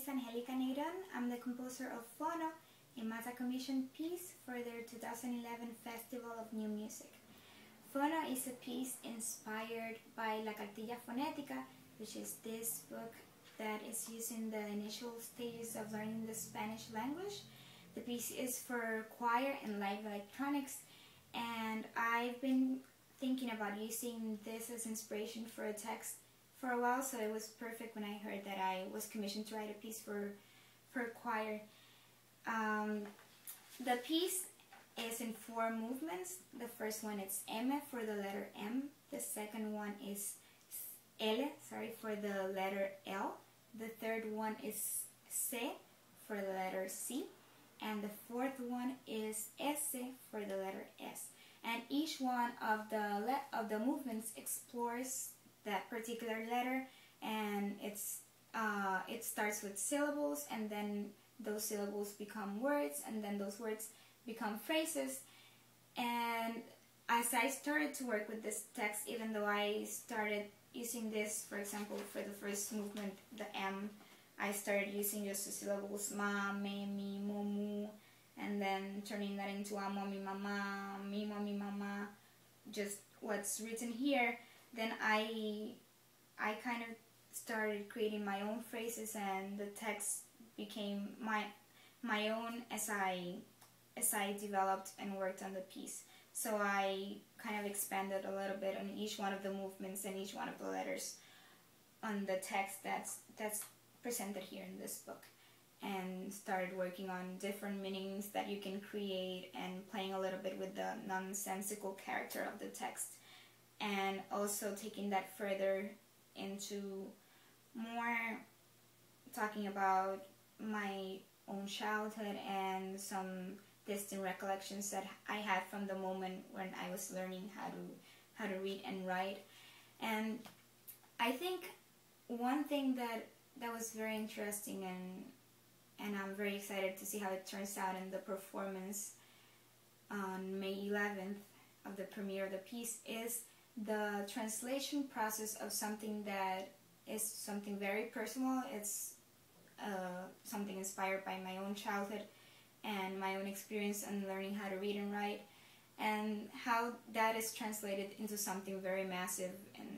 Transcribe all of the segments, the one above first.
is Angélica Negrón. I'm the composer of Fono, a Mata commissioned piece for their 2011 Festival of New Music. Fono is a piece inspired by La Cartilla Fonética, which is this book that is used in the initial stages of learning the Spanish language. The piece is for choir and live electronics, and I've been thinking about using this as inspiration for a text for a while, so it was perfect when I heard that I was commissioned to write a piece for choir. The piece is in 4 movements. The first one is M for the letter M. The second one is for the letter L. The third one is C for the letter C. And the fourth one is S for the letter S. And each one of the movements explores that particular letter, and it starts with syllables, and then those syllables become words, and then those words become phrases. And as I started to work with this text, even though I started using this, for example, for the first movement, the M, I started using just the syllables ma, me, mi, mo, mu, and then turning that into amo, mi, mama, mi, mo, mi, mama, just what's written here. Then I kind of started creating my own phrases, and the text became my own as I developed and worked on the piece. So I kind of expanded a little bit on each one of the movements and each one of the letters on the text that's presented here in this book, and started working on different meanings that you can create, and playing a little bit with the nonsensical character of the text, and also taking that further into more talking about my own childhood and some distant recollections that I had from the moment when I was learning how to read and write. And I think one thing that was very interesting, and I'm very excited to see how it turns out in the performance on May 11th of the premiere of the piece, is the translation process of something that is something very personal. It's something inspired by my own childhood and my own experience in learning how to read and write, and how that is translated into something very massive and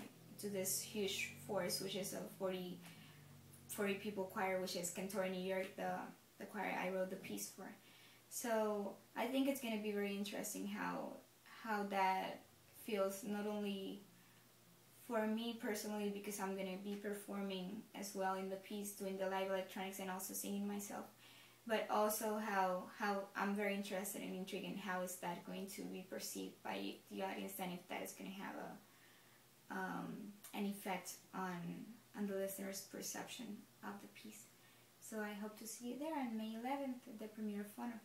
to this huge force, which is a 40 people choir, which is Cantora New York, the choir I wrote the piece for. So I think it's going to be very interesting how that feels, not only for me personally, because I'm going to be performing as well in the piece, doing the live electronics and also singing myself, but also how I'm very interested and intrigued in how is that going to be perceived by the audience, and if that is going to have an effect on the listener's perception of the piece. So I hope to see you there on May 11th at the premiere of Fono.